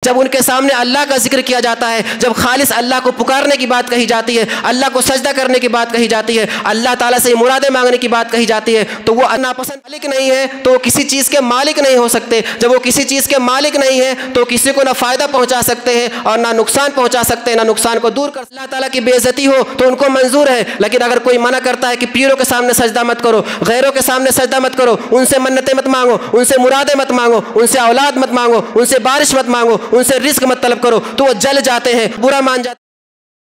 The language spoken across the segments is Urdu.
جب ان کے سامنے اللہ کا ذکر کیا جاتا ہے، جب خالص اللہ کو پکارنے کی بات کہی جاتی ہے، اللہ کو سجدہ کرنے کی بات کہی جاتی ہے، اللہ تعالیٰ سے مرادیں مانگنے کی بات کہی جاتی ہے، تو وہ ناپسند مالک نہیں ہے تو وہ کسی چیز کے مالک نہیں ہو سکتے۔ جب وہ کسی چیز کے مالک نہیں ہے تو کسی کو نہ فائدہ پہنچا سکتے ہیں اور نہ نقصان پہنچا سکتے ہیں، نہ نقصان کو دور کر۔ اللہ تعالیٰ کی بے عزتی ہو تو ان کو منظور ہے، لیکن اگر کوئی منع کرتا ہے کہ پیروں کے سامنے سجدہ مت کرو، غیروں کے سامنے سجدہ مت کرو، ان سے منتیں مت مانگو، ان سے مرادیں مت مانگو، ان سے اولاد مت مانگو، ان سے بارش مت مانگو، ان سے رزق مت طلب کرو، تو وہ جل جاتے ہیں، برا مان جاتے ہیں۔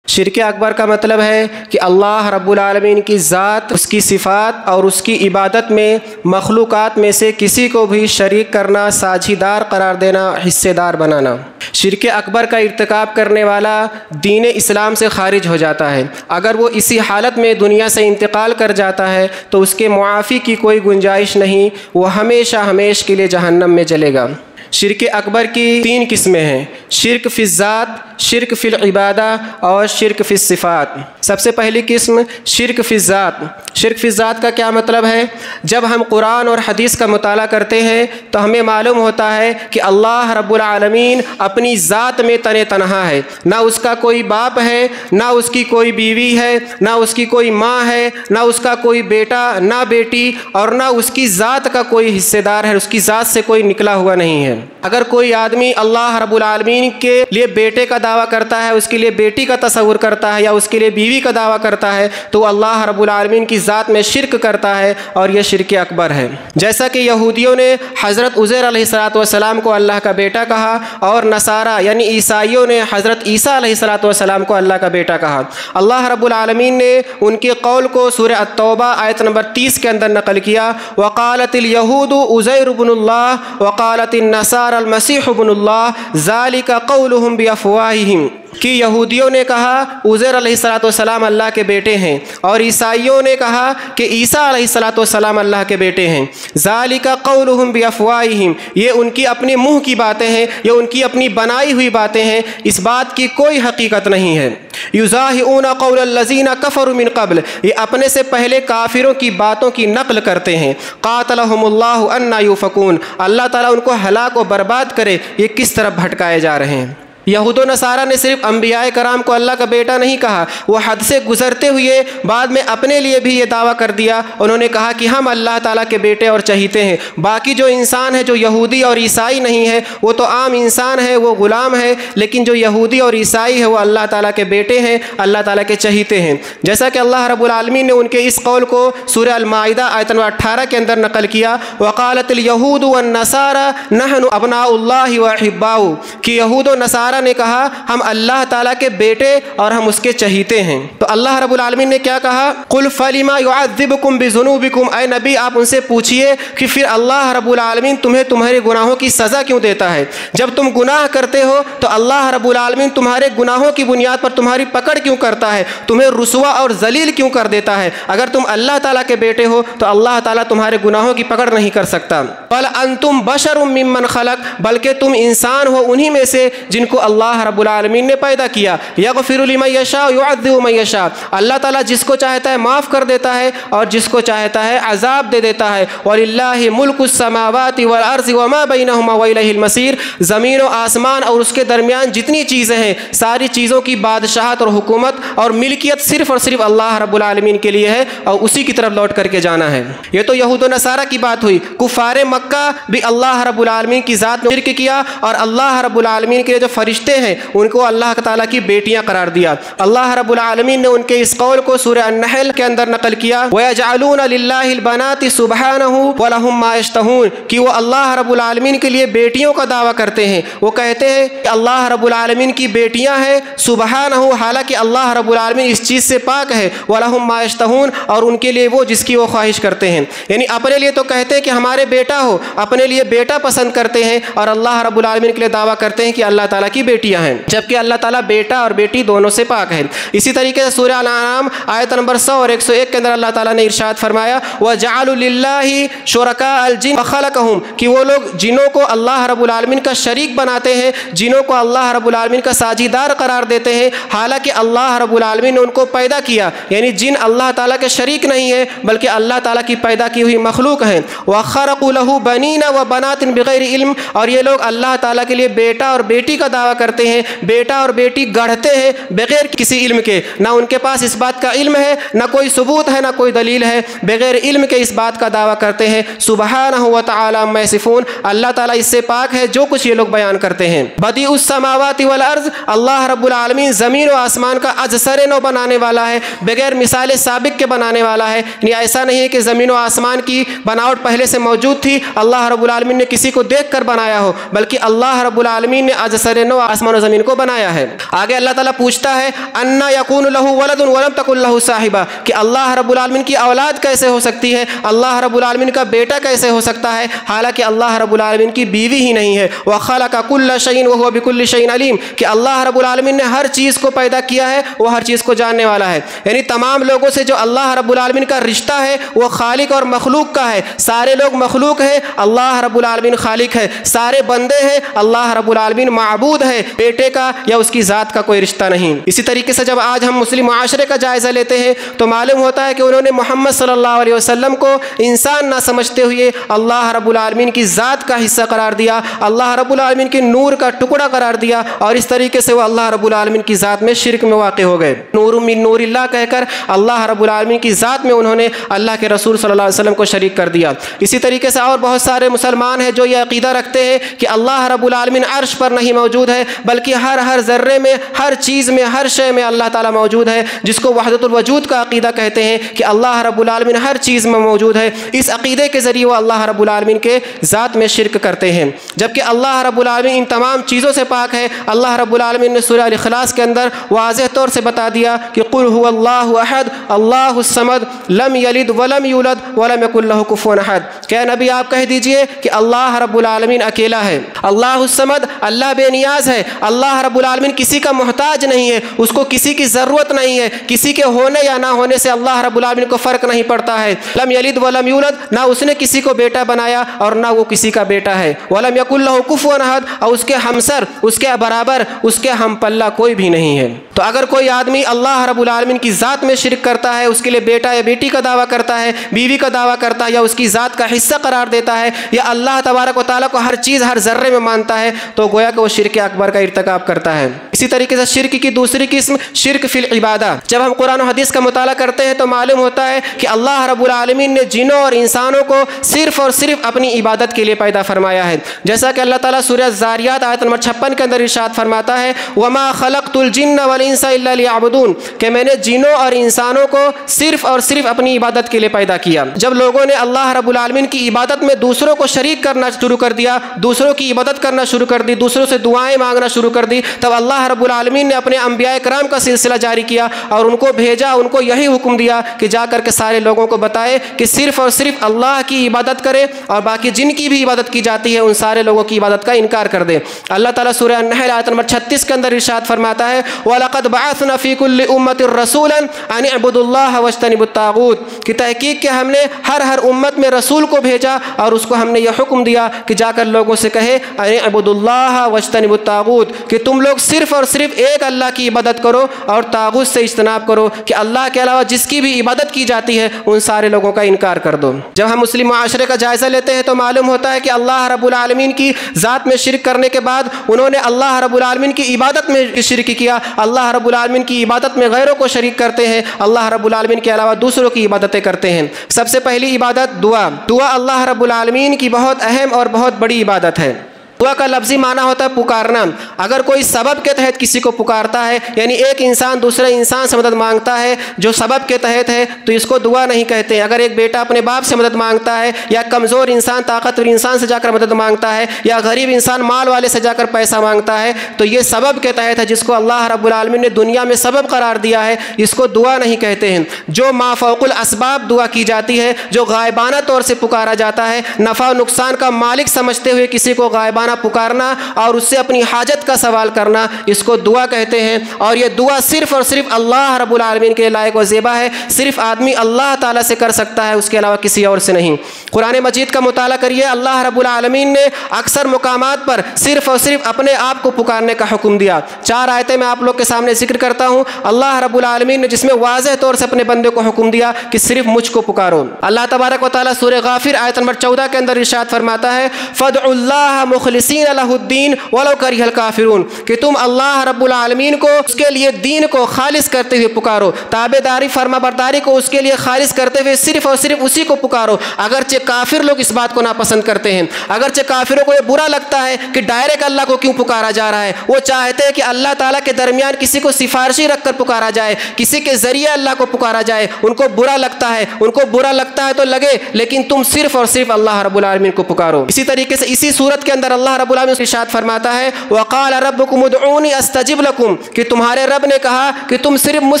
شرک اکبر کا مطلب ہے کہ اللہ رب العالمین کی ذات، اس کی صفات اور اس کی عبادت میں مخلوقات میں سے کسی کو بھی شریک کرنا، ساجھیدار قرار دینا، حصے دار بنانا۔ شرک اکبر کا ارتکاب کرنے والا دین اسلام سے خارج ہو جاتا ہے۔ اگر وہ اسی حالت میں دنیا سے انتقال کر جاتا ہے تو اس کے معافی کی کوئی گنجائش نہیں، وہ ہمیشہ ہمیشہ کے لیے جہنم میں جلے گا۔ شرک اکبر کی 3 قسمیں ہیں: شرک فی الذات، شرک فی العبادہ اور شرک فی الصفات۔ سب سے پہلی قسم شرک فی الذات۔ شرک فی الذات کا کیا مطلب ہے؟ جب ہم قرآن اور حدیث کا مطالعہ کرتے ہیں تو ہمیں معلوم ہوتا ہے کہ اللہ رب العالمین اپنی ذات میں تنہا ہے، نہ اس کا کوئی باپ ہے، نہ اس کی کوئی بیوی ہے، نہ اس کی کوئی ماں ہے، نہ اس کا کوئی بیٹا نہ بیٹی، اور نہ اس کی ذات کا کوئی حصے دار ہے، اس کی ذات سے کوئی نکلا ہوا نہیں ہے۔ اگر کوئی آدمی اللہ رب العالمین کے لیے بیٹے کا دعویٰ کرتا ہے، اس کے لیے بیٹی کا تصور کرتا ہے، یا اس کے لیے بیوی کا دعویٰ کرتا ہے، تو اللہ رب العالمین کی ذات میں شرک کرتا ہے، اور یہ شرک اکبر ہے۔ جیسا کہ یہودیوں نے حضرت عزیر علیہ السلام کو اللہ کا بیٹا کہا، اور نصارہ یعنی عیسائیوں نے حضرت عیسیٰ علیہ السلام کو اللہ کا بیٹا کہا۔ اللہ رب العالمین نے ان کے قول کو سورہ التوبہ آیت نمبر 30 کے اندر نقل کیا: وقالت اليہود عزیر بن اللہ وقالت النصارى المسیح ابن اللہ ذالک قولہم بافواہہم، کہ یہودیوں نے کہا عزیر علیہ السلام اللہ کے بیٹے ہیں، اور عیسائیوں نے کہا کہ عیسیٰ علیہ السلام اللہ کے بیٹے ہیں۔ ذالک قولہم بافواہہم، یہ ان کی اپنے منہ کی باتیں ہیں، یہ ان کی اپنی بنائی ہوئی باتیں ہیں، اس بات کی کوئی حقیقت نہیں ہے۔ یضاہئون قول الذین کفروا من قبل، یہ اپنے سے پہلے کافروں کی باتوں کی نقل کرتے ہیں۔ قاتلہم اللہ انا یؤفکون، اللہ تعالیٰ ان کو ہلاک و برباد کرے، یہ کس طرف بھٹکائے جا رہے ہیں۔ یہود و نصارہ نے صرف انبیاء کرام کو اللہ کا بیٹا نہیں کہا، وہ حد سے گزرتے ہوئے بعد میں اپنے لیے بھی یہ دعویٰ کر دیا، انہوں نے کہا کہ ہم اللہ تعالیٰ کے بیٹے اور چہیتے ہیں۔ باقی جو انسان ہے جو یہودی اور عیسائی نہیں ہے وہ تو عام انسان ہے، وہ غلام ہے، لیکن جو یہودی اور عیسائی ہے وہ اللہ تعالیٰ کے بیٹے ہیں، اللہ تعالیٰ کے چہیتے ہیں۔ جیسا کہ اللہ رب العالمین نے ان کے اس قول کو سورہ المائدہ آیت نمبر 18 کے اندر نقل کیا: وقالت اليہود والنصارى نحن ابناء اللہ واحباؤہ، کہ یہود و نصارہ نے کہا ہم اللہ تعالیٰ کے بیٹے اور ہم اس کے چہیتے ہیں۔ تو اللہ رب العالمین نے کیا کہا؟ قل فلما يعذبكم بذنوبكم، اے نبی آپ ان سے پوچھئے کہ پھر اللہ رب العالمین تمہیں تمہارے گناہوں کی سزا کیوں دیتا ہے؟ جب تم گناہ کرتے ہو تو اللہ رب العالمین تمہارے گناہوں کی بنیاد پر تمہاری پکڑ کیوں کرتا ہے، تمہیں رسوا اور ذلیل کیوں کر دیتا ہے؟ اگر تم اللہ تعالیٰ کے بیٹے ہو تو اللہ تعالیٰ تمہارے گناہوں کی پکڑ نہیں کر سکتا۔ بل انتم بشر ممن خلق، بلکہ تم انسان ہو انہی میں سے جن کو اللہ رب العالمین نے پیدا کیا۔ یغفر لمن یشاء یعذب من یشاء، اللہ تعالیٰ جس کو چاہتا ہے معاف کر دیتا ہے اور جس کو چاہتا ہے عذاب دے دیتا ہے۔ وَلِلَّهِ مُلْكُ السَّمَاوَاتِ وَالْأَرْضِ وَمَا بَيْنَهُمَا وَإِلَيْهِ الْمَصِيرُ، زمین و آسمان اور اس کے درمیان جتنی چیزیں ہیں ساری چیزوں کی بادشاہت اور حکومت اور ملکیت صرف اور صرف اللہ رب العالمین کے لیے ہے، اور اسی کی طرف لوٹ کر کے جانا ہے۔ یہ تو یہود و نصارہ کی بات ہوئی۔ کفار مکہ بھی اللہ رب العالمین کی ذات میں شرک کیا، اور اللہ رب العالمین کے جو فرشتے ہیں ان کو اللہ تعالیٰ کی بیٹیاں قرار دیا۔ اللہ رب العالمین نے ان کے اس قول کو سورہ النحل کے اندر نقل کیا: وَيَجْعَلُونَ لِلَّهِ الْبَنَاتِ سُبْحَانَهُ وَلَهُم مَّا يَشْتَهُونَ، کہ وہ اللہ رب العالمین کے لیے بیٹیوں کا دعویٰ کرتے ہیں، وہ کہتے ہیں کہ اللہ رب العالمین کی بیٹیاں ہیں سبحانہ، حالانکہ اللہ رب العالمین اس چیز سے پاک ہے، وَلَهُم مَّا يَشْتَهُونَ، اور ان کے لیے وہ جس کی وہ خواہش کرتے ہیں۔ یعنی اپنے لیے تو کہتے ہیں کہ ہمارے بیٹا ہو، اپنے لیے بیٹا پسند کرتے ہیں، اور اللہ رب العالمین کے لیے دعویٰ کرتے ہیں کہ اللہ تعالیٰ کی کی بیٹیاں ہیں، جبکہ اللہ تعالیٰ بیٹا اور بیٹی دونوں سے پاک ہے۔ اسی طریقے سے سورہ الانعام آیت نمبر 100 اور 101 کے اندر اللہ تعالیٰ نے ارشاد فرمایا وَجَعَلُوا لِلَّهِ شُرَكَاءَ الْجِنِّ وَخَلَقَهُمْ کہ وہ لوگ جنوں کو اللہ رب العالمین کا شریک بناتے ہیں، جنوں کو اللہ رب العالمین کا ساجدار قرار دیتے ہیں، حالانکہ اللہ رب العالمین نے ان کو پیدا کیا، یعنی جن اللہ تعالیٰ کے شریک نہیں ہے بلکہ اللہ تعالیٰ کی پیدا کی ہوئی مخلوق ہیں۔ وَخَرَقُوا لَهُ بَنِينَ وَبَنَاتٍ بِغَيْرِ علم اور یہ لوگ اللہ تعالیٰ کے لیے بیٹا اور بیٹی کا دعویٰ کرتے ہیں، بیٹا اور بیٹی گڑھتے ہیں بغیر کسی علم کے، نہ ان کے پاس اس بات کا علم ہے، نہ کوئی ثبوت ہے، نہ کوئی دلیل ہے، بغیر علم کے اس بات کا دعویٰ کرتے ہیں۔ سبحانہ و تعالی عما یصفون اللہ تعالیٰ اس سے پاک ہے جو کچھ یہ لوگ بیان کرتے ہیں۔ بدیع السماوات والارض اللہ رب العالمین زمین و آسمان کا از سر نو بنانے والا ہے، بغیر مثال سابق کے بنانے والا ہے، یعنی ایسا نہیں ہے کہ زمین و آسمان کی بناوٹ پہلے سے موجود تھی، اللہ رب العالمین نے کسی کو دیکھ کر بنایا ہو، بلکہ اللہ رب العالمین نے از سر نو آسمان و زمین کو بنایا ہے۔ آگے اللہ تعالیٰ پوچھتا ہے انا یکون لہ ولد ولم تکن لہ صاحبہ کہ اللہ رب العالمین کی اولاد کیسے ہو سکتی ہے، اللہ رب العالمین کا بیٹا کیسے ہو سکتا ہے، حالانکہ اللہ رب العالمین کی بیوی ہی نہیں ہے۔ وخلق کل شیء وهو بكل شیء علیم کہ اللہ رب العالمین نے ہر چیز کو پیدا کیا ہے، وہ ہر چیز کو جاننے والا ہے، یعنی تمام لوگوں سے جو اللہ رب العالمین کا رشتہ ہے وہ خالق اور مخلوق کا ہے۔ سارے لوگ مخلوق ہیں، اللہ رب العالمین خالق ہے، سارے بندے ہیں، اللہ رب العالمین معبود ہے، بیٹے کا یا اس کی ذات کا کوئی رشتہ نہیں۔ اسی طریقے سے جب آج ہم مسلم معاشرے کا جائزہ لیتے ہیں تو معلوم ہوتا ہے کہ انہوں نے محمد صلی اللہ علیہ وسلم کو انسان نہ سمجھتے ہوئے اللہ رب العالمین کی ذات کا حصہ قرار دیا، اللہ رب العالمین کی نور کا ٹکڑا قرار دیا، اور اس طریقے سے وہ اللہ رب العالمین کی ذات میں شرک میں واقع ہو گئے۔ نور من نور اللہ کہہ کر اللہ رب العالمین کی ذات میں انہوں نے اللہ کے رسول صلی اللہ علیہ وسلم کو شریک کر دیا۔ اسی طریقے سے اور بہت سارے مسلمان ہیں جو یہ عقیدہ رکھتے ہیں کہ اللہ رب العالمین عرش پر نہیں موجود ہے، بلکہ ہر ذرے میں، ہر چیز میں، ہر شے میں اللہ تعالیٰ موجود ہے، جس کو وحدت الوجود کا عقیدہ کہتے ہیں کہ اللہ رب العالمین ہر چیز میں موجود ہے۔ اس عقیدے کے ذریعے وہ اللہ رب العالمین کے ذات میں شرک کرتے ہیں، جبکہ اللہ رب العالمین ان تمام چیزوں سے پاک ہے۔ اللہ رب العالمین نے سورہ الاخلاص کے اندر واضح طور سے بتا دیا کہ قل هو اللہ احد اللہ الصمد لم یلد ولم یولد ولم یکن لہ کفوا احد کہ نبی آپ کہہ دیجئے کہ اللہ رب العالمین اکیلا ہے، اللہ الصمد اللہ بے نیاز ہے، اللہ رب العالمین کسی کا محتاج نہیں ہے، اس کو کسی کی ضرورت نہیں ہے، کسی کے ہونے یا نہ ہونے سے اللہ رب العالمین کو فرق نہیں پڑتا ہے۔ لم یلد ولم یولد نہ اس نے کسی کو بیٹا بنایا اور نہ وہ کسی کا بیٹا ہے، ولم یکن لہ کفوا احد اور اس کے ہمسر، اس کے برابر، اس کے ہم پلہ کوئی بھی نہیں ہے۔ تو اگر کوئی آدمی اللہ رب العالمین کی ذات میں شرک کرتا ہے، اس کے لیے بیٹا یا بیٹی کا دعویٰ کرتا ہے، بیوی کا دعویٰ کرتا ہے، یا اس کی ذات کا حصہ قرار دیتا ہے، یا اللہ تبارک و تعالیٰ کو ہر چیز ہر ذرے میں مانتا ہے، تو گویا کہ وہ شرک اکبر کا ارتکاب کرتا ہے۔ اسی طریقے سے شرک کی دوسری قسم شرک فی العبادہ، جب ہم قرآن و حدیث کا مطالعہ کرتے ہیں تو معلوم ہوتا ہے کہ اللہ رب العالمین نے جنوں اور انسانوں کو صرف اور صرف اپنی عبادت کے لیے پیدا فرمایا ہے، جیسا کہ اللہ تعالیٰ سورہ زاریات آیت نمبر 56 کے اندر ارشاد فرماتا ہے وَمَا خَلَقْتُ الْجِنَّ وَالْإِنسَ إِلَّا لِيَعْبُدُونَ کہ میں نے جنوں اور انسانوں کو صرف اور صرف اپنی عبادت کے لیے پیدا کیا۔ جب لوگوں نے اللہ رب العالمین کی عبادت میں دوسروں کو شریک کرنا شروع کر دیا، دوسروں کی عبادت کرنا شروع کر دی، دوسروں سے دعائیں مانگنا شروع کر دی، تب اللہ رب العالمین نے اپنے انبیاء کرام کا سلسلہ جاری کیا اور ان کو بھیجا، ان کو یہی حکم دیا کہ جا کر کے سارے لوگوں کو بتائے کہ صرف اور صرف اللہ کی عبادت کرے، اور باقی جن کی بھی عبادت کی جاتی ہے ان سارے لوگوں کی عبادت کا انکار کر دے۔ اللہ تعالیٰ سورہ النحل آیت نمبر 36 کے اندر ارشاد فرماتا ہے وَلَقَدْ بَعَثْنَا فِي كُلِّ أُمَّةٍ رَسُولًا أَنِ اعْبُدُوا اللَّهَ وَاجْتَنِبُوا الطَّاغُوتَ کہ تحقیق کہ ہم نے ہر امت میں رسول کو بھیجا اور اس کو ہم نے یہ حکم دیا کہ جا کر لوگوں سے کہے أَنِ اعْبُدُوا اللَّهَ وَاجْتَنِبُوا الطَّاغُوتَ کہ تم لوگ صرف اور صرف ایک اللہ کی عبادت کرو اور طاغوت سے اجتناب کرو کہ اللہ کے علاوہ جس کی بھی عبادت کی جاتی ہے ان سارے لوگوں کا انکار کر دو۔ جب ہم مسلم معاشرے کا جائزہ لیتے ہیں تو معلوم ہوتا ہے کہ اللہ رب العالمین کی ذات میں شرک کرنے کے بعد انہوں نے اللہ رب العالمین کی عبادت میں شرک کیا، اللہ رب العالمین کی عبادت میں غیروں کو شریک کرتے ہیں، اللہ رب العالمین کے علاوہ دوسروں کی عبادتیں کرتے ہیں۔ سب سے پہلی عبادت دعا اللہ رب العالمین کی بہت اہم اور بہت بڑی عبادت ہے۔ دعا کا لفظی معنی ہوتا ہے پکارنا۔ اگر کوئی سبب کے تحت کسی کو پکارتا ہے، یعنی ایک انسان دوسرے انسان سے مدد مانگتا ہے جو سبب کے تحت ہے، تو اس کو دعا نہیں کہتے۔ اگر ایک بیٹا اپنے باپ سے مدد مانگتا ہے، یا کمزور انسان طاقتور انسان سے جا کر مدد مانگتا ہے، یا غریب انسان مال والے سے جا کر پیسہ مانگتا ہے، تو یہ سبب کے تحت ہے جس کو اللہ رب العالمین نے دنیا میں سبب قرار دیا ہے، اس کو دعا نہیں کہتے ہیں۔ جو ما فوق الاسباب دعا کی جاتی ہے، جو غائبانہ طور سے پکارا جاتا ہے، نفع و نقصان کا مالک سمجھتے ہوئے کسی کو غائبانہ بلانا پکارنا اور اس سے اپنی حاجت کا سوال کرنا، اس کو دعا کہتے ہیں۔ اور یہ دعا صرف اور صرف اللہ رب العالمین کے لائق و زیبا ہے، صرف آدمی اللہ تعالیٰ سے کر سکتا ہے، اس کے علاوہ کسی اور سے نہیں۔ قرآن مجید کا مطالعہ کریے، اللہ رب العالمین نے اکثر مقامات پر صرف اور صرف اپنے آپ کو پکارنے کا حکم دیا۔ 4 آیتیں میں آپ لوگ کے سامنے ذکر کرتا ہوں، اللہ رب العالمین نے جس میں واضح طور سے اپنے بندے کو حکم دیا کہ صرف مجھ کو پکارو۔ اللہ تبارک و تعالیٰ سورہ غافر آیت نمبر 14 کے اندر ارشاد فرماتا ہے فَادْعُوا اللَّهَ مُخْلِصِينَ لَهُ الدِّينَ وَلَوْ كَرِهَ الْكَافِرُونَ، کہ تم اللہ رب العالمین کو اس کے لیے دین کو خالص کرتے ہوئے پکارو، تابعداری فرما برداری کو اس کے لیے خالص کرتے ہوئے صرف اور صرف اسی کو پکارو، اگرچہ کافر لوگ اس بات کو ناپسند کرتے ہیں، اگرچہ کافروں کو یہ برا لگتا ہے کہ ڈائریکٹ اللہ کو کیوں پکارا جا رہا ہے، وہ چاہتے ہیں کہ اللہ تعالیٰ کے درمیان کسی کو سفارشی رکھ کر پکارا جائے، کسی کے ذریعے اللہ کو پکارا جائے، ان کو برا لگتا ہے، ان کو برا لگتا ہے تو لگے، لیکن تم صرف اور صرف اللہ رب العالمین کو پکارو۔ اسی طریقے سے اسی صورت کے اندر اللہ رب العالمین ارشاد فرماتا ہے وقال ربکم ادعونی استجب لکم، کہ تمہارے رب نے کہا کہ تم صرف مجھ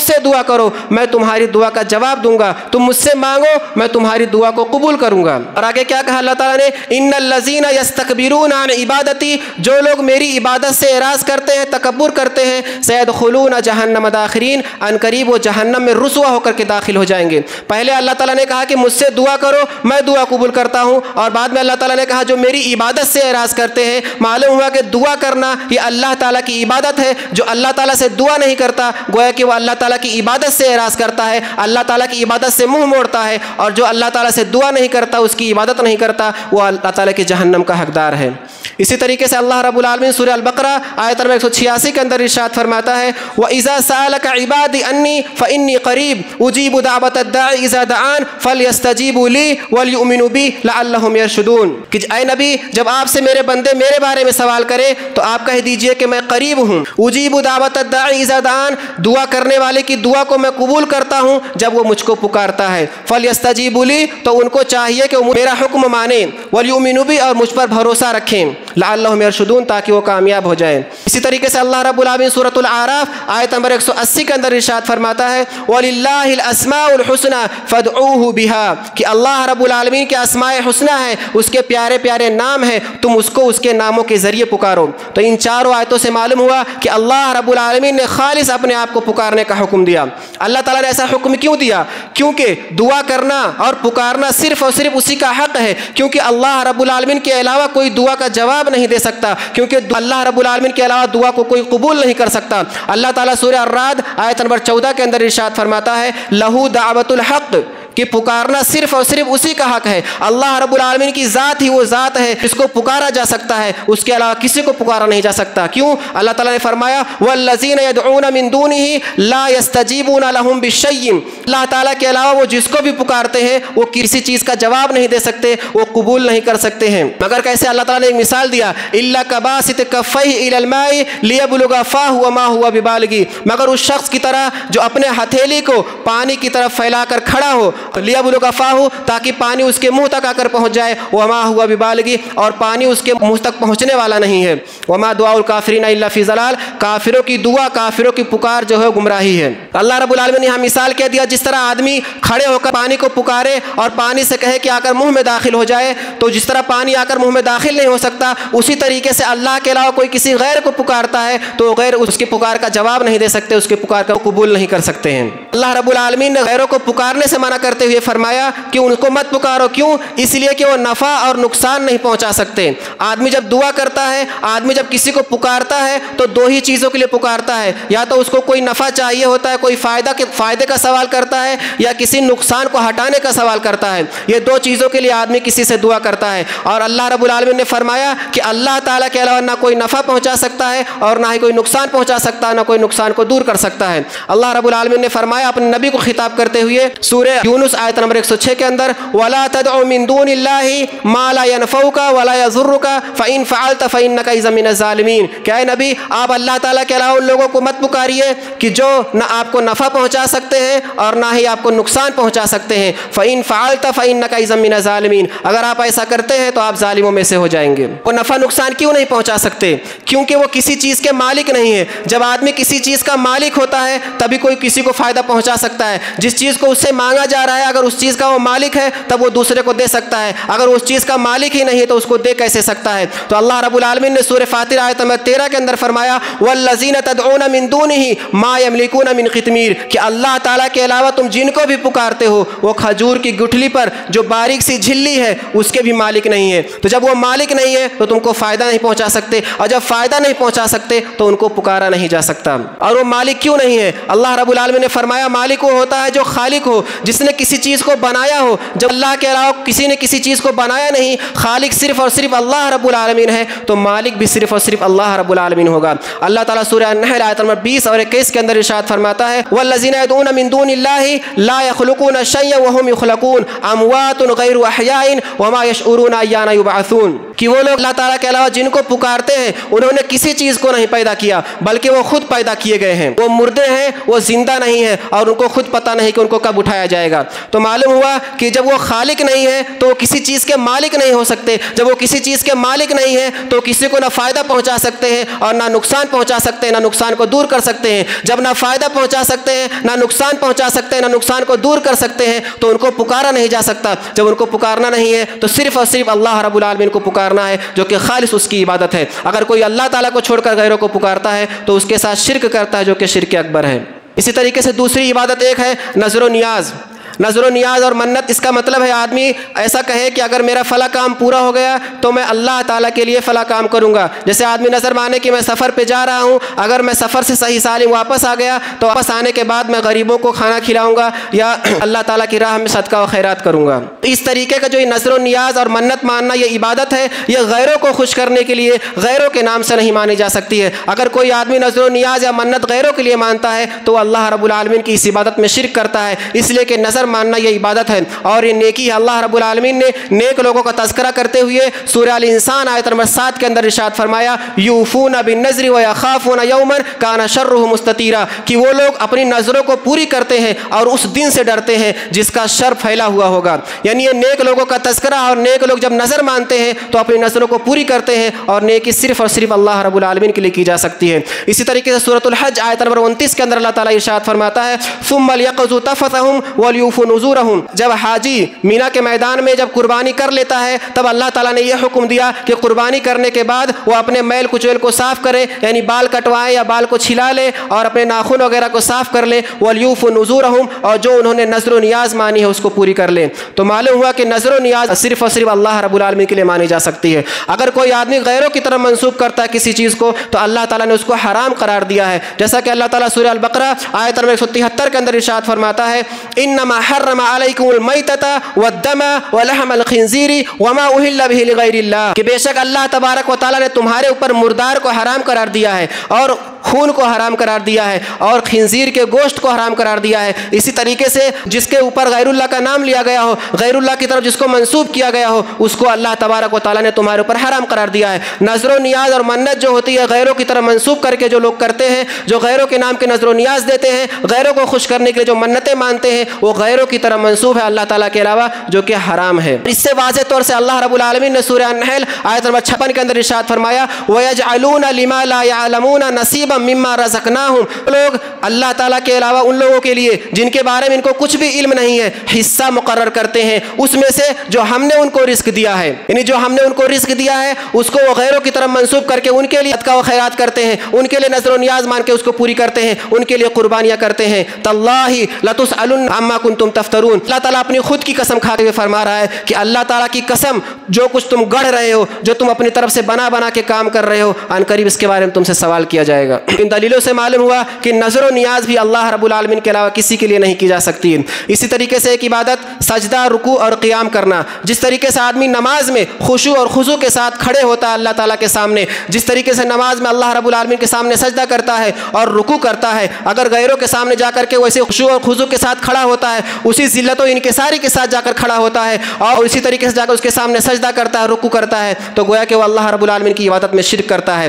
سے دعا کرو، میں تمہاری دعا کا جواب دوں گا، تم مجھ سے مانگو میں تمہاری دعا کو قبول کروں گا۔ اور آگے کیا کہا اللہ تعالیٰ نے ان الذین یستکبرون عن عبادتی، جو لوگ میری عبادت سے اعراض کرتے ہیں، تکبر کرتے ہیں، سیدخلون جہنم داخرین، ان قریب وہ جہنم میں رسوا ہو کر کے داخل ہو جائیں گے۔ پہلے اللہ تعالیٰ نے کہا کہ مجھ سے دعا کرو میں دعا قبول کرتا ہوں، اور بعد میں اللہ تعالیٰ نے کہا جو میری عبادت سے اعراض کرتے ہیں۔ معلوم ہوا کہ دعا کرنا یہ اللہ تعالیٰ کی عبادت ہے، جو اللہ تعالیٰ سے دعا نہیں کرتا گویا کہ وہ اللہ تعالیٰ کی عبادت سے اعراض کرتا ہے، اللہ تعالیٰ کی عبادت سے منہ موڑتا ہے، اور جو اللہ تعالیٰ سے دعا نہیں کرتا، اس کی عبادت نہیں کرتا، وہ اللہ تعالیٰ کے جہنم کا حقدار ہے۔ اسی طریقے سے اللہ رب العالمین سورہ البقرہ آیت نمبر 186 کے اندر ارشاد فرماتا ہے وَإِذَا سَأَلَكَ عِبَادِي عَنِّي فَإِنِّي قَرِيبٌ أُجِيبُ دَعْوَةَ الدَّاعِ إِذَا دَعَانِ فَلْيَسْتَجِيبُوا لِي وَلْيُؤْمِنُوا بِي لَعَلَّهُمْ يَرْشُدُونَ، کہ اے نبی جب آپ سے میرے بندے میرے بارے میں سوال کرے تو آپ کہہ دیجئے کہ میں قریب ہوں، اجیب دعوت الداعی اذا دعان، دعا کرنے والے کی دعا کو میں قبول کرتا ہوں جب وہ مجھ کو پکارتا ہے، فلیستجیبوا لی، تو ان کو چاہیے کہ وہ میرا حکم مانیں، ولیؤمنوا بی، اور مجھ پر بھروسہ رکھیں، لعلہم یرشدون، تاکہ وہ کامیاب ہو جائیں۔ اسی طریقے سے اللہ رب العالمین سورۃ الاعراف آیت نمبر 180 کے اندر ارشاد فرماتا ہے وَلِلَّهِ الْأَسْمَاءُ الْحُسْنَى فَادْعُوهُ بِهَا، کہ اللہ رب العالمین کے اسماء حسنہ ہیں، اس کے پیارے پیارے نام ہیں، تم اس کو اس کے ناموں کے ذریعے پکارو۔ تو ان چاروں آیتوں سے معلوم ہوا کہ اللہ رب العالمین نے خالص اپنے آپ کو پکارنے کا حکم دیا۔ اللہ تعالیٰ نے ایسا حکم کیوں دیا؟ کیونکہ دعا کرنا اور پکارنا صرف اور صرف اسی کا حق ہے، کیونکہ اللہ رب العالمین کے علاوہ کوئی دعا کا جواب نہیں دے سکتا، کیونکہ اللہ رب العالمین کے علاوہ دعا کو کوئی قبول نہیں کر سکتا۔ اللہ تعالیٰ سورہ الرعد آیت نمبر 14 کے اندر ارشاد فرماتا ہے لہو دعوت الحق، کہ پکارنا صرف اور صرف اسی کا حق ہے۔ اللہ رب العالمین کی ذات ہی وہ ذات ہے جس کو پکارا جا سکتا ہے، اس کے علاوہ کسی کو پکارا نہیں جا سکتا۔ کیوں؟ اللہ تعالیٰ نے فرمایا والذین یدعون من دونہ لا یستجیبون لہم بشیء، اللہ تعالیٰ کے علاوہ وہ جس کو بھی پکارتے ہیں وہ کسی چیز کا جواب نہیں دے سکتے، وہ قبول نہیں کر سکتے ہیں۔ مگر کیسے؟ اللہ تعالیٰ نے ایک مثال دیا الا کباسط کفیہ الی الماء لیبلغ فاہ وما هو ببالغ، مگر اس شخص کی طرح جو اپنے ہتھیلی کو پانی کی طرف پھیلا کر کھڑا ہو، لیبلغ فاہ، تاکہ پانی اس کے منہ تک آ کر پہنچ جائے، وما هو ببالغ، اور پانی اس کے منہ تک پہنچنے والا نہیں ہے، وما دعاء الکافرین الا فی ضلال، کافروں کی دعا، کافروں کی پکار جو ہے گمراہی ہے۔ اللہ رب العالمین نے یہاں مثال کہہ دیا جس طرح آدمی کھڑے ہو کر پانی کو پکارے اور پانی سے کہے کہ آ کر منہ میں داخل ہو جائے، تو جس طرح پانی آ کر منہ میں داخل نہیں ہو سکتا، اسی طریقے سے اللہ کے علاوہ کوئی کسی غیر کو پکارتا ہے تو غیر اس کی پکار کا جواب نہیں دے سکتے، اس کی پکار کا قبول نہیں کر سکتے ہیں۔ اللہ رب العالمین نے غیروں کو پکارنے سے منع کرتے ہوئے فرمایا کہ ان کو مت پکارو، کیوں؟ اس لیے کہ وہ نفع اور نقصان نہیں پہنچا سکتے۔ آدمی جب دعا کرتا ہے، آدمی جب کسی کو پکارتا ہے تو دو ہی چیزوں کے لیے پکارتا ہے، یا تو اس کو کوئی نفع چاہیے ہوتا ہے، کوئی فائدے کا سوال کرتا ہے، یا کسی نقصان کو ہٹانے کا سوال کرتا ہے۔ یہ دو چیزوں کے لیے آدمی کسی سے دعا کرتا ہے، اور اللہ رب العالمین نے فرمایا کہ اللہ تعالیٰ کے علاوہ نہ کوئی نفع پہنچا سکتا ہے اور نہ ہی کوئی نقصان پہنچا سکتا ہے، نہ کوئی نقصان کو دور کر سکتا ہے۔ اللہ رب العالمین نے فرمایا اپنے نبی کو خطاب کرتے ہوئے سورہ یونس آیت نمبر 106 کے اندر وَلَا تَدْعُ مِن دُونِ اللَّهِ مَا لَا يَنفَعُكَ وَلَا يَضُرُّكَ فَإِن فَعَلْتَ فَإِنَّكَ إِذًا مِنَ الظَّالِمِينَ، کہ اے نبی آپ اللہ تعالیٰ کے علاوہ ان لوگوں کو مت پکاریے کہ جو نہ آپ کو نفع پہنچا سکتے ہیں اور نہ ہی آپ کو نقصان پہنچا سکتے ہیں۔ فَإِن فَعَلْتَ فَإِنَّكَ إِذًا مِنَ الظَّالِمِينَ، اگر آپ ایسا کرتے ہیں تو آپ ظالموں میں سے ہو جائیں گے۔ وہ نفع نقصان کیوں نہیں پہنچا سکتے؟ کیونکہ وہ کسی چیز کے مالک نہیں ہے۔ جب آدمی کسی چیز کا مالک ہوتا ہے تبھی کوئی کسی کو فائدہ پہنچا سکتا ہے۔ جس چیز کو اس سے مانگا جا رہا ہے اگر اس چیز کا وہ مالک ہے تب وہ دوسرے کو دے سکتا ہے، اگر اس چیز کا مالک ہی نہیں ہے تو اس کو دے کیسے سکتا ہے؟ تو اللہ رب العالمین نے سورہ فاطر آیت نمبر 13 کے اندر فرمایا والذین تدعون من دونہ ما یملکون من قطمیر، کہ اللہ تعالیٰ کے علاوہ تم جن کو بھی پکارتے ہو وہ کھجور کی گٹھلی پر جو باریک سی جھلی ہے اس کے بھی مالک نہیں ہے۔ تو جب وہ مالک نہیں ہے تو تم کو فائدہ نہیں پہنچا سکتے، اور جب فائدہ نہیں پہنچا سکتے تو ان کو پکارا نہیں جا سکتا۔ اور وہ مالک کیوں نہیں ہے؟ اللہ رب العالمین نے فرمایا مالک وہ ہوتا ہے جو خالق ہو، جس نے کسی چیز کو بنایا ہو۔ جب اللہ کے علاوہ کسی نے کسی چیز کو بنایا نہیں، خالق صرف اور صرف اللہ رب العالمین ہے، تو مالک بھی صرف اور صرف اللہ رب العالمین ہوگا۔ اللہ تعالیٰ سورہ النحل آیت نمبر 20 اور 21 کے اندر ارشاد فرماتا ہے والذین یدعون من دون اللہ لا یخلقون شیئا وهم یخلقون اموات غیر احیاء وما یشعرون ایان یبعثون، کہ وہ لوگ اللہ تعالیٰ کے علاوہ جن کو پکارتے ہیں انہوں نے کسی چیز کو نہیں پیدا کیا بلکہ وہ خود پیدا کیے گئے ہیں، وہ مردے ہیں، وہ زندہ نہیں ہے، اور ان کو خود پتہ نہیں کہ ان کو کب اٹھایا جائے گا۔ تو معلوم ہوا کہ جب وہ خالق نہیں ہے تو وہ کسی چیز کے مالک نہیں ہو سکتے، جب وہ کسی چیز کے مالک نہیں ہے تو کسی کو نہ فائدہ پہنچا سکتے ہیں اور نہ نقصان پہنچا سکتے ہیں، نہ نقصان کو دور کر سکتے ہیں۔ جب نہ فائدہ پہنچا سکتے ہیں، نہ نقصان پہنچا سکتے ہیں، نہ نقصان کو دور کر سکتے ہیں تو ان کو پکارا نہیں جا سکتا۔ جب ان کو پکارنا نہیں ہے تو صرف اور صرف اللہ رب العالمین کو پکارنا ہے جو کہ خالص اس کی عبادت ہے۔ اگر کوئی اللہ تعالیٰ کو چھوڑ کر غیروں کو پکارتا ہے تو اس کے ساتھ شرک کرتا ہے جو کہ شرک اکبر ہے۔ اسی طریقے سے دوسری عبادت ایک ہے نظر و نیاز۔ نظر و نیاز اور منت، اس کا مطلب ہے آدمی ایسا کہے کہ اگر میرا فلاں کام پورا ہو گیا تو میں اللہ تعالیٰ کے لیے فلاں کام کروں گا۔ جیسے آدمی نظر مانے کہ میں سفر پہ جا رہا ہوں، اگر میں سفر سے صحیح سالم واپس آ گیا تو واپس آنے کے بعد میں غریبوں کو کھانا کھلاؤں گا یا اللہ تعالیٰ کی راہ میں صدقہ و خیرات کروں گا۔ اس طریقے کا جو یہ نظر و نیاز اور منت ماننا یہ عبادت ہے، یہ غیروں کو خوش کرنے کے لیے غیروں کے نام سے نہیں مانی جا سکتی ہے۔ اگر کوئی آدمی نظر و نیاز یا منت غیروں کے لیے مانتا ہے تو وہ اللہ رب العالمین کی اس عبادت میں شرک کرتا ہے، اس لیے کہ نظر ماننا یہ عبادت ہے اور یہ نیکی ہے۔ اللہ رب العالمین نے نیک لوگوں کا تذکرہ کرتے ہوئے سورہ الانسان آیت نمبر 7 کے اندر ارشاد فرمایا یوفون بالنذر ویخافون یوما کان شرہ مستطیرا، کہ وہ لوگ اپنی نظروں کو پوری کرتے ہیں اور اس دن سے ڈرتے ہیں جس کا شر پھیلا ہوا ہوگا۔ یعنی یہ نیک لوگوں کا تذکرہ، اور نیک لوگ جب نظر مانتے ہیں تو اپنی نظروں کو پوری کرتے ہیں، اور نیکی صرف اور صرف اللہ رب العالمین کے لیے کی جا سکتی ہے۔ اسی طریقے سے سورۃ الحج آیت نمبر 29 کے اندر اللہ تعالیٰ ارشاد فرماتا ہے ثم لیقضوا تفثهم ولیوفوا نذورهم، جب حاجی مینا کے میدان میں جب قربانی کر لیتا ہے تب اللہ تعالیٰ نے یہ حکم دیا کہ قربانی کرنے کے بعد وہ اپنے میل کچیل کو صاف کرے، یعنی بال کٹوائے یا بال کو چھلا لے اور اپنے ناخن وغیرہ کو صاف کر لے، ولیوفوا نذورهم، اور جو انہوں نے نظر و نیاز مانی ہے اس کو پوری کر لیں۔ تو معلوم ہوا کہ نظر و نیاز صرف اور صرف اللہ رب العالمین کے لیے مانی جا سکتی ہے۔ اگر کوئی آدمی غیروں کی طرف منسوب کرتا ہے کسی چیز کو تو اللہ تعالیٰ نے اس کو حرام قرار دیا ہے، جیسا کہ اللہ تعالیٰ سورہ البقرہ آیت نمبر 173 کے اندر ارشاد فرماتا ہے انما حرم علیکم المیتۃ والدم ولحم الخنزیر وما اہل به لغیر اللہ، کہ بے شک اللہ تبارک و تعالیٰ نے تمہارے اوپر مردار کو حرام قرار دیا ہے اور خون کو حرام قرار دیا ہے اور خنزیر کے گوشت کو حرام قرار دیا ہے۔ اسی طریقے سے جس کے اوپر غیر اللہ کا نام لیا گیا ہو، غیر اللہ کی طرف جس کو منسوب کیا گیا ہو، اس کو اللہ تبارک و تعالیٰ نے تمہارے اوپر حرام قرار دیا ہے۔ نظر و نیاز اور منت جو ہوتی ہے غیروں کی طرف منسوب کر کے جو لوگ کرتے ہیں، جو غیروں کے نام کے نظر و نیاز دیتے ہیں، غیروں کو خوش کرنے کے لیے جو منتیں مانتے ہیں، وہ غیروں کی طرف منسوب ہے اللہ تعالیٰ کے علاوہ، جو کہ حرام ہے۔ اس سے واضح طور سے اللہ رب العالمین نے سورہ النحل آیت نمبر 56 کے اندر ارشاد فرمایا وَيَجْعَلُونَ لِمَا لَا يَعْلَمُونَ نَصِيبًا مِمَّا رَزَقْنَاهُمْ، لوگ اللہ تعالیٰ کے علاوہ ان لوگوں کے لیے جن کے بارے میں ان کو کچھ بھی علم نہیں ہے حصہ مقرر کرتے ہیں اس میں سے جو ہم نے ان کو رزق دیا ہے، یعنی جو ہم نے ان کو رزق دیا ہے اس کو وہ غیروں کی طرف منسوب کر کے ان کے لیے صدقہ و خیرات کرتے ہیں، ان کے لیے نظر و نیاز مان کے اس کو پوری کرتے ہیں، ان کے لیے قربانیاں کرتے ہیں۔ تاللہ لتسألن عما کنتم تفترون، اللہ تعالیٰ اپنی خود کی قسم کھا کے فرما رہا ہے کہ اللہ تعالیٰ کی قسم جو کچھ تم گڑھ رہے ہو، جو تم اپنی طرف سے بنا بنا کے کام کر رہے ہو، ان قریب اس کے بارے میں تم سے سوال کیا جائے گا۔ ان دلیلوں سے معلوم ہوا کہ نظر و نیاز بھی اللہ رب العالمین کے علاوہ کسی کے لیے نہیں کی جا سکتی۔ اسی طریقے سے ایک عبادت سجدہ، رکوع اور قیام کرنا، جس طریقے سے آدمی نماز میں خشوع اور خضوع کے ساتھ کھڑے ہوتا ہے اللہ تعالیٰ کے سامنے، جس طریقے سے نماز میں اللہ رب العالمین کے سامنے سجدہ کرتا ہے اور رکوع کرتا ہے، اگر غیروں کے سامنے جا کر کے ویسے خشوع اور خضوع کے ساتھ کھڑا ہوتا ہے، اسی ذلت و انکساری کے ساتھ جا کر کھڑا ہوتا ہے اور اسی طریقے سے جا کر اس کے سامنے سجدہ کرتا ہے، رکوع کرتا ہے، تو گویا کہ وہ اللہ رب العالمین کی عبادت میں شرک کرتا ہے۔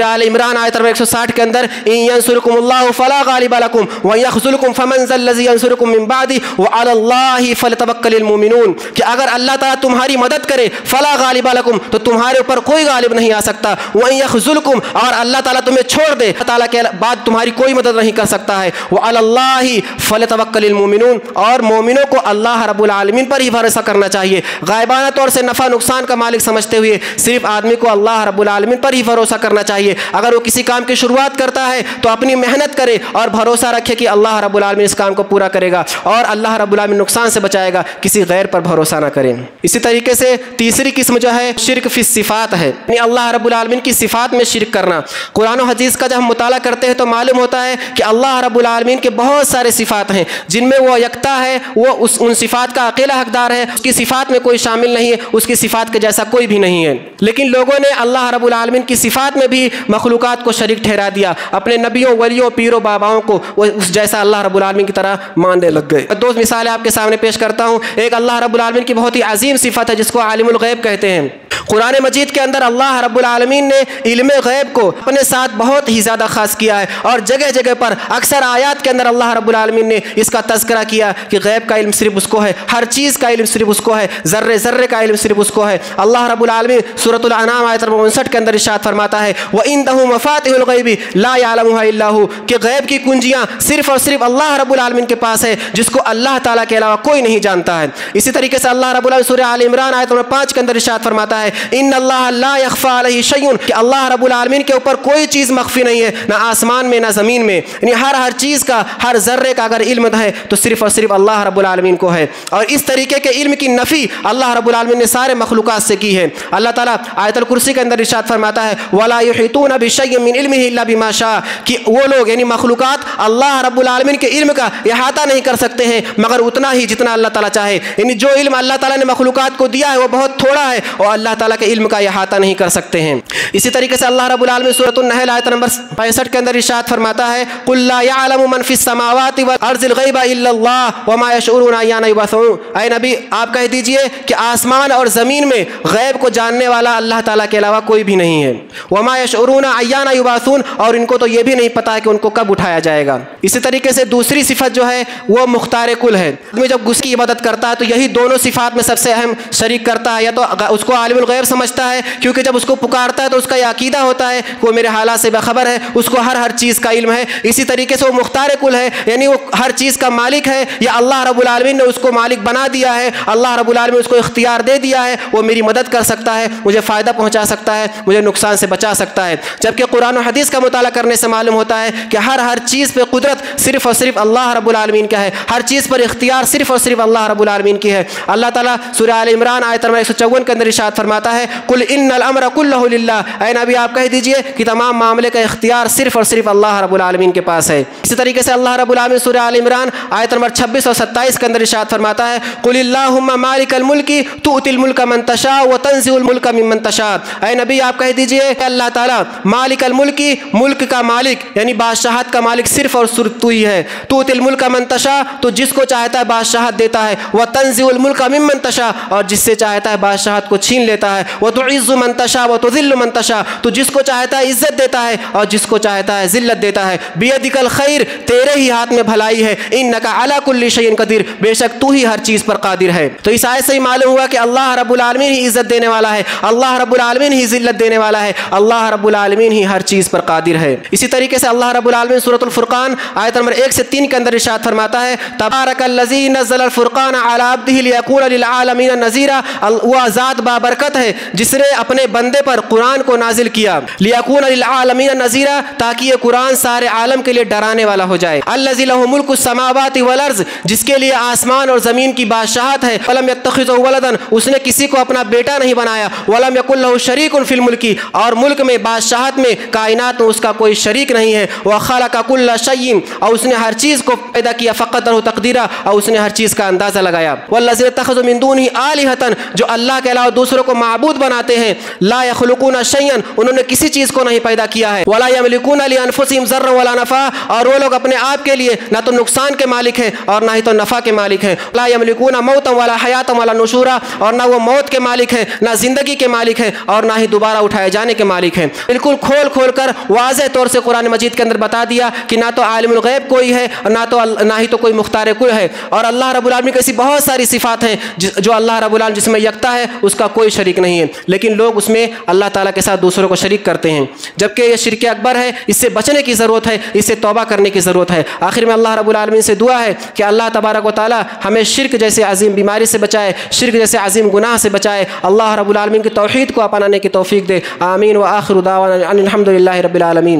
سورہ آل عمران آیت نمبر 160 کے اندر ان ینصرکم اللہ فلا غالب لکم وان یخذلکم فمن ذا الذی ینصرکم من بعدہ وعلی اللہ فلیتوکل المؤمنون، کہ اگر اللہ تعالیٰ تمہاری مدد کرے فلا غالب لکم تو تمہارے اوپر کوئی غالب نہیں آ سکتا، وان یخذلکم اور اللہ تعالیٰ تمہیں چھوڑ دے اللہ تعالیٰ کے بعد تمہاری کوئی مدد نہیں کر سکتا ہے، وعلی اللہ فلیتوکل المؤمنون اور مومنوں کو اللہ رب العالمین پر ہی بھروسہ کرنا چاہیے۔ غائبانہ طور سے نفع نقصان کا مالک سمجھتے ہوئے صرف آدمی کو اللہ رب العالمین پر ہی بھروسہ کرنا چاہیے۔ اگر وہ کسی کام کی شروعات کرتا ہے تو اپنی محنت کرے اور بھروسہ رکھے کہ اللہ رب العالمین اس کام کو پورا کرے گا اور اللہ رب العالمین نقصان سے بچائے گا، کسی غیر پر بھروسہ نہ کریں۔ اسی طریقے سے تیسری قسم جو ہے شرک فی الصفات ہے، یعنی اللہ رب العالمین کی صفات میں شرک کرنا۔ قرآن و حدیث کا جب ہم مطالعہ کرتے ہیں تو معلوم ہوتا ہے کہ اللہ رب العالمین کے بہت سارے صفات ہیں جن میں وہ یکتا ہے، وہ ان صفات کا اکیلا حقدار ہے، اس کی صفات میں کوئی شامل نہیں ہے، اس کی صفات کے جیسا کوئی بھی نہیں ہے۔ لیکن لوگوں نے اللہ رب العالمین کی صفات میں بھی مخلوقات کو شریک ٹھہرا دیا، اپنے نبیوں ولیوں پیروں باباؤں کو وہ اس جیسا اللہ رب العالمین کی طرح ماننے لگ گئے۔ دو مثالیں آپ کے سامنے پیش کرتا ہوں۔ ایک اللہ رب العالمین کی بہت ہی عظیم صفت ہے جس کو عالم الغیب کہتے ہیں۔ قرآن مجید کے اندر اللہ رب العالمین نے علم غیب کو اپنے ساتھ بہت ہی زیادہ خاص کیا ہے، اور جگہ جگہ پر اکثر آیات کے اندر اللہ رب العالمین نے اس کا تذکرہ کیا کہ غیب کا علم صرف اس کو ہے، ہر چیز کا علم صرف اس کو ہے، ذرے ذرے کا علم صرف اس کو ہے۔ اللہ رب العالمین سورۃ الانعام آیت نمبر 59 کے اندر ارشاد فرماتا ہے وَإِنْدَهُ مَفَاتِحُ الْغَيْبِ لَا يَعْلَمُهَا إِلَّا هُوَ، کہ غیب کی کنجیاں صرف اور صرف اللہ رب العالمین کے پاس ہے، جس کو اللہ تعالیٰ کے علاوہ کوئی نہیں جانتا ہے۔ اسی طریقے سے اللہ رب العالمین سورہ آل عمران آیت نمبر 5 کے اندر ارشاد فرماتا ہے ان اللہ لا يخفى علیہ شیء، کہ اللہ رب العالمین کے اوپر کوئی چیز مخفی نہیں ہے، نہ آسمان میں نہ زمین میں، یعنی ہر چیز کا، ہر ذرے کا اگر علم ہے تو صرف اور صرف اللہ رب العالمین کو ہے۔ اور اس طریقے کے علم کی نفی اللہ رب العالمین نے سارے مخلوقات سے کی ہے۔ اللہ تعالیٰ آیت الکرسی کے اندر ارشاد فرماتا ہے وَلَا يُحِيطُونَ بِشَيْءٍ مِّنْ عِلْمِهِ إِلَّا بِمَا شَاءَ، کہ وہ لوگ یعنی مخلوقات اللہ رب العالمین کے علم کا احاطہ نہیں کر سکتے ہیں مگر اتنا ہی جتنا اللہ تعالیٰ چاہے، یعنی جو علم اللہ تعالیٰ نے مخلوقات کو دیا ہے وہ بہت تھوڑا ہے اور اللہ تعالیٰ کے علم کا احاطہ نہیں کر سکتے ہیں۔ اسی طریقے سے اللہ رب العالمین سورۃ النحل آیت نمبر 65 کے اندر ارشاد فرماتا ہے قُلْ لَا يَعْلَمُ مَنْ فِي السَّمَاوَاتِ وَالْأَرْضِ الْغَيْبَ إِلَّا اللَّهُ وَمَا يَشْعُرُونَ أَيَّانَ يُبْعَثُونَ، اے نبی آپ کہہ دیجئے کہ آسمان اور زمین میں غیب کو جاننے والا اللہ تعالیٰ کے علاوہ کوئی بھی نہیں ہے، وَمَا يَشْعُرُونَ أَيَّانَ يُبْعَثُونَ، اور ان کو تو یہ بھی نہیں پتا ہے کہ ان کو کب اٹھایا جائے گا۔ اسی طریقے سے دوسری صفت جو ہے وہ مختار کل ہے، آدمی جب گس کی عبادت کرتا ہے تو یہی دونوں صفات میں سب سے اہم شریک کرتا ہے، یا تو اس کو عالم الغیب سمجھتا ہے کیونکہ جب اس کو پکارتا ہے تو اس کا یہ عقیدہ ہوتا ہے کہ وہ میرے حالات سے باخبر ہے، اس کو ہر چیز کا علم ہے۔ اسی طریقے سے وہ مختار کل ہے، یعنی وہ ہر چیز کا مالک ہے، یا اللہ رب العالمین نے اس کو مالک بنا دیا ہے، اللہ رب العالمین اس کو اختیار دے دیا ہے، وہ میری مدد کر سکتا ہے، مجھے فائدہ پہنچا سکتا ہے، مجھے نقصان سے بچا سکتا ہے۔ جبکہ قرآن و حدیث کا مطالعہ کرنے سے معلوم ہوتا ہے کہ ہر چیز پہ قدرت صرف اور صرف اللہ رب العالمین کا ہے، ہر چیز پر اختیار صرف اور صرف اللہ رب العالمین کی ہے۔ اللہ تعالیٰ سورہ آل عمران آیت نمبر 154 کے اندر ارشاد فرماتا ہے قُلْ إِنَّ الْأَمْرَ كُلَّهُ لِلَّهِ، اے نبی آپ کہہ دیجئے کہ تمام معاملے کا اختیار صرف اور صرف اللہ رب العالمین کے پاس ہے۔ اسی طریقے سے اللہ رب العالمین سورہ آل عمران آیت نمبر 26 اور 27 کے اندر ارشاد فرماتا ہے قُلِ اللَّهُمَّ مَالِكَ الْمُلْكِ تُؤْتِي الْمُلْكَ مَن تَشَاءُ وَتَنزِعُ الْمُلْكَ مِمَّن تَشَاءُ، اے نبی آپ کہہ دیجئے کہ اللہ تعالیٰ مالک الملک، ملک کا مالک یعنی بادشاہت کا مالک صرف اور صرف تو ہی ہے، تُؤْتِي الْمُلْكَ مَن تَشَاءُ، تو جس کو چاہتا ہے بادشاہت دیتا ہے، وَتَنزِعُ الْمُلْكَ مِمَّن تَشَاءُ، اور جس سے چاہتا ہے بادشاہت کو چھین لیتا ہے، وَتُعِزُّ مَن تَشَاءُ وَتُذِلُّ مَن تَشَاءُ، تو جس کو چاہتا ہے عزت دیتا ہے اور جس کو چاہتا ہے ذلت دیتا ہے، بِيَدِكَ الْخَيْرُ، تیرے ہی ہاتھ میں بھلائی ہے، إِنَّكَ عَلَى كُلِّ شَيْءٍ قَدِيرٌ، بے شک تو ہی ہر چیز پر قادر ہے۔ تو اس آیت سے ہی معلوم ہوا کہ اللہ رب العالمین ہی عزت دینے والا ہے، اللہ رب العالمین ہی ذلت دینے والا ہے، اللہ رب العالمین ہی ہر چیز پر قادر ہے۔ اسی طریقے سے اللہ رب العالمین سورۃ الفرقان آیت نمبر 1 سے 3 کے اندر ارشاد فرماتا ہے تبارک الذی نزل الفرقان علی عبدہ لیکون للعالمین نذیرا، وہ ذات بابرکت ہے جس نے اپنے بندے پر قرآن کو نازل کیا، لیکون للعالمین نذیرا، تاکہ یہ قرآن سارے عالم کے لیے ڈرانے والا ہو جائے، الذی لہ ملک السماوات والارض، جس کے لیے آسمان اور زمین کی بادشاہت ہے، ولم یتخذ ولدا، اس نے کسی کو اپنا بیٹا نہیں بنایا، ولم یکن لہ شریک فی الملک، اور ملک میں بادشاہت میں کائنات میں اس کا کوئی شریک نہیں ہے، وخلق کل شیء، اور اس نے ہر چیز کو پیدا کیا، فقدرہ تقدیرا، اور اس نے ہر چیز کا اندازہ لگایا، والذین اتخذوا من دونہ آلہۃ، جو اللہ کے علاوہ دوسروں کو معبود بناتے ہیں۔ لا یخلقون شیئا، انہوں نے کسی چیز کو نہیں پیدا کیا ہے۔ ولا یملکون لانفسہم ضرا ولا نفعا، اور وہ لوگ اپنے آپ کے لیے نہ تو نقصان کے مالک ہیں اور نہ ہی تو نفع کے مالک ہیں۔ لا یملکون موتا ولا حیاتا ولا نشورا، اور نہ وہ موت کے مالک ہیں، نہ زندگی کے مالک ہیں، اور نہ ہی دوبارہ اٹھائے جانے کے مالک ہیں۔ بالکل کھول کھول کر واضح طور سے قرآن مجید کے اندر بتا دیا کہ نہ تو عالم الغیب کوئی ہے اور نہ ہی تو کوئی مختار کل ہے، اور اللہ رب العالمین کی ایسی بہت ساری صفات ہیں جو اللہ رب العالمین جس میں یکتا ہے، اس کا کوئی شریک نہیں ہے، لیکن لوگ اس میں اللہ تعالیٰ کے ساتھ دوسروں کو شریک کرتے ہیں، جبکہ یہ شرک اکبر ہے۔ اس سے بچنے کی ضرورت ہے، اس سے توبہ کرنے کی ضرورت ہے۔ آخر میں اللہ رب العالمین سے دعا ہے کہ اللہ تبارک و تعالیٰ ہمیں شرک جیسے عظیم بیماری سے بچائے، شرک جیسے عظیم گناہ سے بچائے، اللہ رب العالمین کی توحید کو اپنانے کی توفیق دے۔ آمین۔ وآخر دعوانا ان الحمد للہ رب العالمین۔